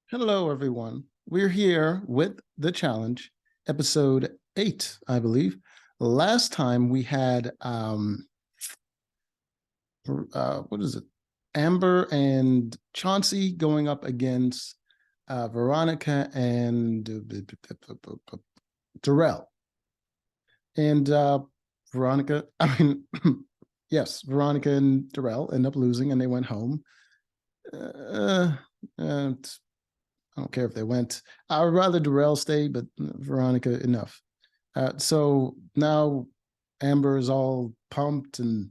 Hello, everyone. We're here with the challenge, episode 8, I believe. Last time we had, what is it? Amber and Chauncey going up against Veronica and Darrell. And Veronica, I mean, yes, Veronica and Darrell end up losing and they went home. Uh, uh, I don't care if they went. I would rather Darrell stay, but Veronica, enough. So now Amber is all pumped and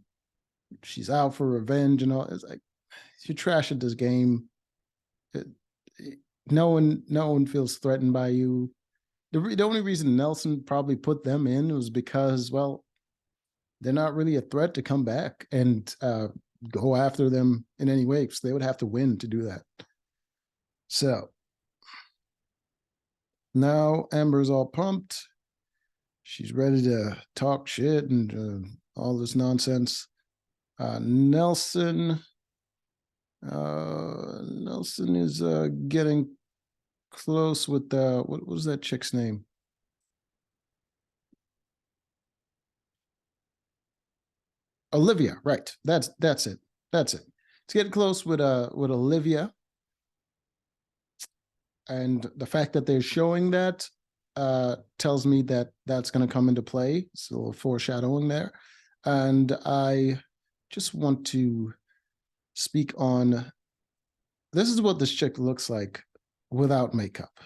she's out for revenge and all. It's like you're trash at this game. It, no one feels threatened by you. The only reason Nelson probably put them in was because, well, they're not really a threat to come back and go after them in any way, because they would have to win to do that. So now Amber's all pumped. She's ready to talk shit and all this nonsense. Nelson is getting close with what was that chick's name? Olivia, right? That's it. That's it. It's getting close with Olivia, and the fact that they're showing that tells me that that's going to come into play. It's a little foreshadowing there, and I just want to speak on this is what this chick looks like without makeup.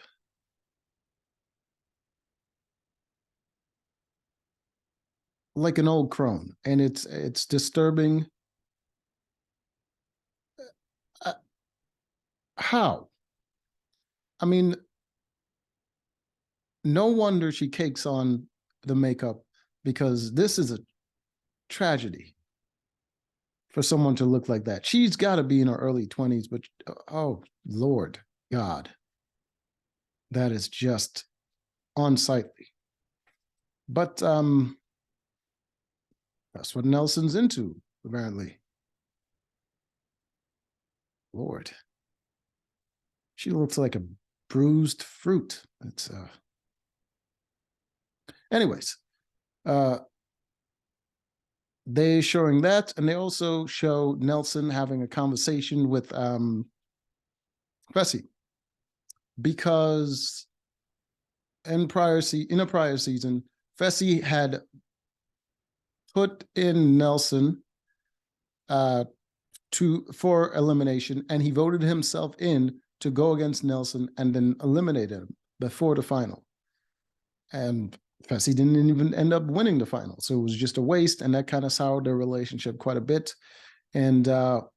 Like an old crone, and it's disturbing. Uh, how? I mean, no wonder she cakes on the makeup, because this is a tragedy for someone to look like that. She's got to be in her early 20s, but oh, Lord God, that is just unsightly. But that's what Nelson's into, apparently. Lord, she looks like a bruised fruit. It's anyways, they showing that, and they also show Nelson having a conversation with Fessy, because in a prior season, Fessy had put in Nelson for elimination, and he voted himself in to go against Nelson and then eliminate him before the final. And Fessy didn't even end up winning the final, so it was just a waste, and that kind of soured their relationship quite a bit. And there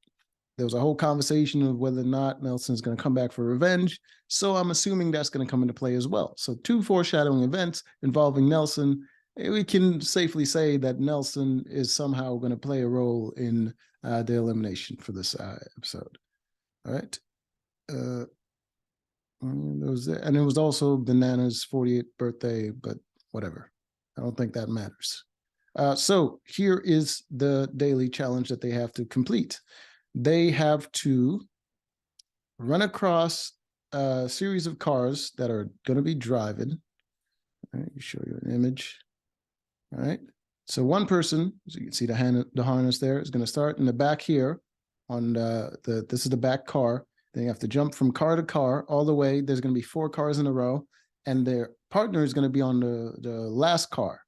was a whole conversation of whether or not Nelson's going to come back for revenge. So I'm assuming that's going to come into play as well. So 2 foreshadowing events involving Nelson. We can safely say that Nelson is somehow going to play a role in the elimination for this episode. All right. And it was also Banana's 48th birthday, but whatever. I don't think that matters. So here is the daily challenge that they have to complete. They have to run across a series of cars that are going to be driving. All right, show you an image. All right. So one person, as you can see the harness there, is going to start in the back here on this is the back car. Then you have to jump from car to car all the way. There's going to be 4 cars in a row, and their partner is going to be on the last car,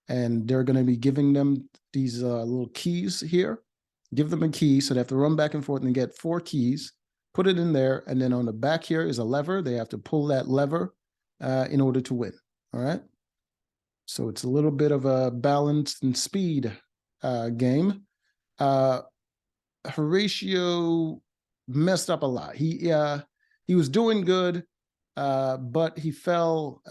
and they're going to be giving them these little keys here. Give them a key, so they have to run back and forth and get 4 keys, put it in there, and then on the back here is a lever. They have to pull that lever in order to win. All right. So it's a little bit of a balance and speed game. Horatio messed up a lot. He was doing good, but he fell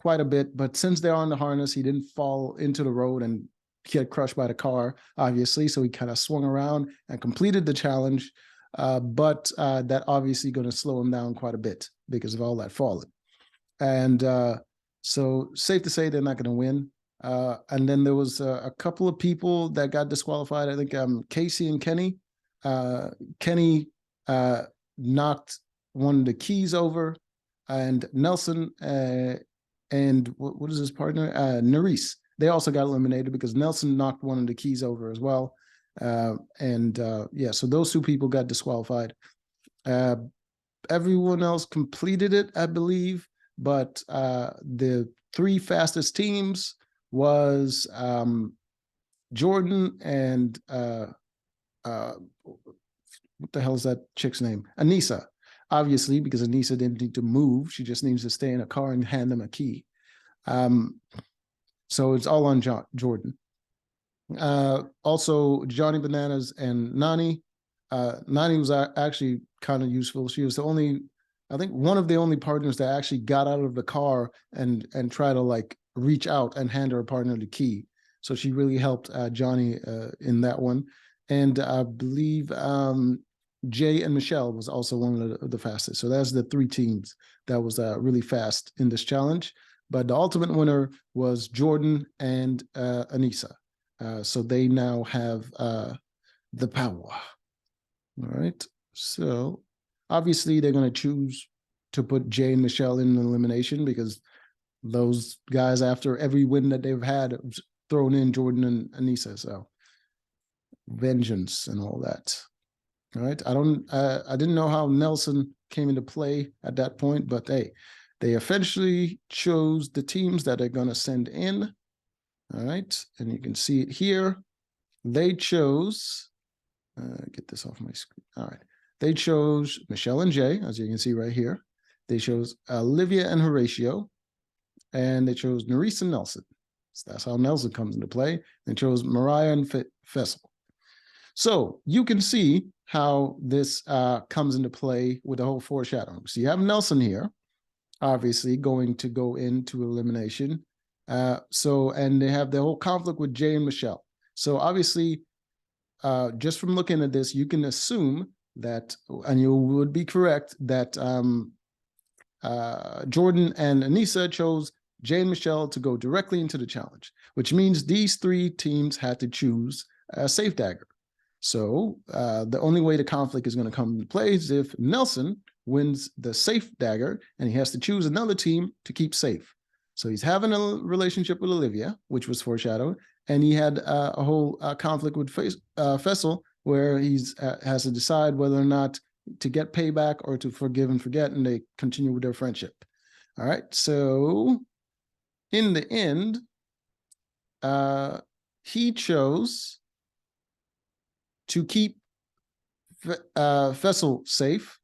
quite a bit. But since they're on the harness, he didn't fall into the road and get crushed by the car, obviously. So he kind of swung around and completed the challenge. But that obviously going to slow him down quite a bit because of all that falling. And so safe to say they're not going to win. And then there was a couple of people that got disqualified. I think Casey and Kenny. Kenny knocked one of the keys over, and Nelson and what is his partner? Nerys. They also got eliminated because Nelson knocked one of the keys over as well. Yeah, so those two people got disqualified. Everyone else completed it, I believe, but the three fastest teams was Jordan and what the hell is that chick's name? Anissa, obviously, because Anissa didn't need to move. She just needs to stay in a car and hand them a key. So it's all on Jordan. Also, Johnny Bananas and Nani. Nani was actually kind of useful. She was the only, I think, one of the only partners that actually got out of the car and try to like reach out and hand her partner the key. So she really helped Johnny in that one. And I believe Jay and Michelle was also one of the fastest. So that's the three teams that was really fast in this challenge. But the ultimate winner was Jordan and Anissa. So they now have the power. All right. So obviously they're going to choose to put Jay and Michelle in elimination because those guys, after every win that they've had, thrown in Jordan and Anissa. So vengeance and all that. All right. I didn't know how Nelson came into play at that point, but hey, they eventually chose the teams that they're going to send in. All right. And you can see it here. They chose, get this off my screen. All right. They chose Michelle and Jay, as you can see right here. They chose Olivia and Horatio, and they chose Nerys and Nelson. So that's how Nelson comes into play. They chose Mariah and Fessel. So you can see how this comes into play with the whole foreshadowing. So you have Nelson here, obviously going to go into elimination. And they have the whole conflict with Jay and Michelle. So obviously, just from looking at this, you can assume that, and you would be correct, that Jordan and Anissa chose Jay and Michelle to go directly into the challenge, which means these three teams had to choose a safe dagger. So the only way the conflict is going to come into play is if Nelson wins the safe dagger and he has to choose another team to keep safe. So he's having a relationship with Olivia, which was foreshadowed, and he had a whole conflict with Fessel, where he's has to decide whether or not to get payback or to forgive and forget, and they continue with their friendship. All right, so in the end, he chose to keep Fessel safe,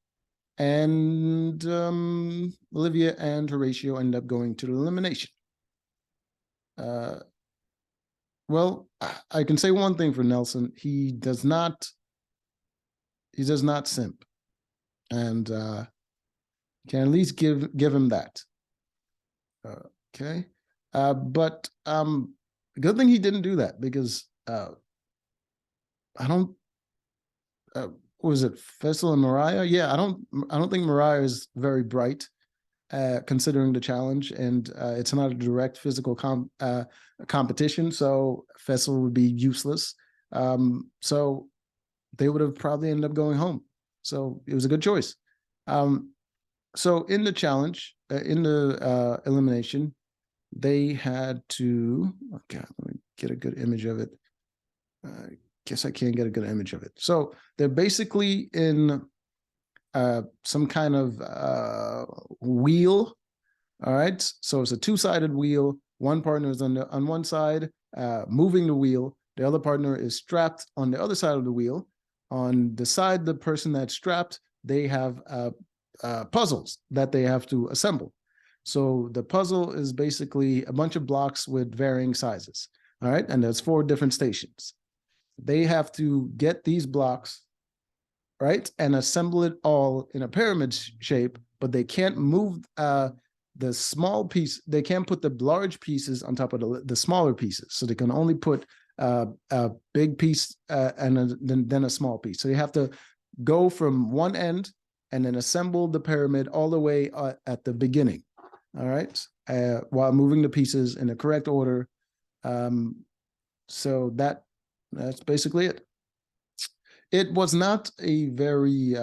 and Olivia and Horatio end up going to the elimination. Well, I can say one thing for Nelson: he does not simp, and can at least give him that. Okay, but good thing he didn't do that, because I don't. Was it Fessel and Mariah? Yeah, I don't think Mariah is very bright, considering the challenge, and it's not a direct physical competition, so Fessel would be useless. So they would have probably ended up going home. So it was a good choice. So in the challenge, in the elimination, they had to, okay, let me get a good image of it. I guess I can't get a good image of it. So they're basically in some kind of wheel. All right. So it's a two-sided wheel. One partner is on one side, moving the wheel. The other partner is strapped on the other side of the wheel. On the side, the person that's strapped, they have puzzles that they have to assemble. So the puzzle is basically a bunch of blocks with varying sizes. All right. And there's 4 different stations. They have to get these blocks, right, and assemble it all in a pyramid shape, but they can't move the small piece. They can't put the large pieces on top of the smaller pieces. So they can only put a big piece and then a small piece. So you have to go from one end and then assemble the pyramid all the way at the beginning. All right, while moving the pieces in the correct order. So that's basically it. It was not a very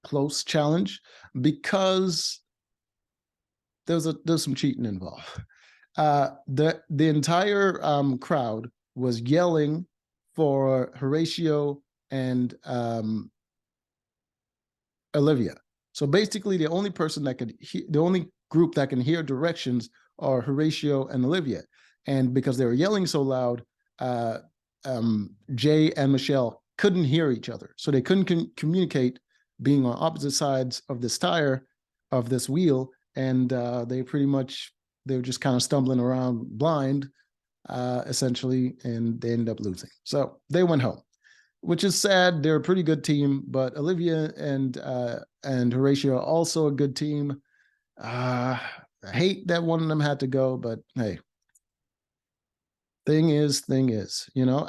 close challenge because there's some cheating involved. The entire crowd was yelling for Horatio and Olivia. So basically, the only person that the only group that can hear directions are Horatio and Olivia. And because they were yelling so loud, Jay and Michelle couldn't hear each other. So they couldn't communicate, being on opposite sides of this tire, of this wheel. And they were just kind of stumbling around blind, essentially, and they ended up losing. So they went home, which is sad. They're a pretty good team, but Olivia and Horatio are also a good team. I hate that one of them had to go, but hey, thing is, you know.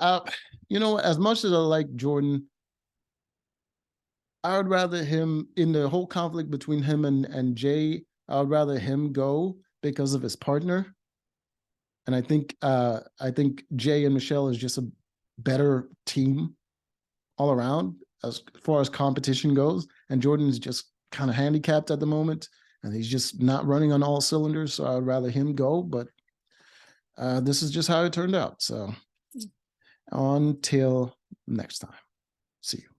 As much as I like Jordan, I would rather him, in the whole conflict between him and Jay, I would rather him go because of his partner. And I think Jay and Michelle is just a better team all around as far as competition goes. And Jordan's just kind of handicapped at the moment, and he's just not running on all cylinders. So I'd rather him go, but this is just how it turned out. So until next time, see you.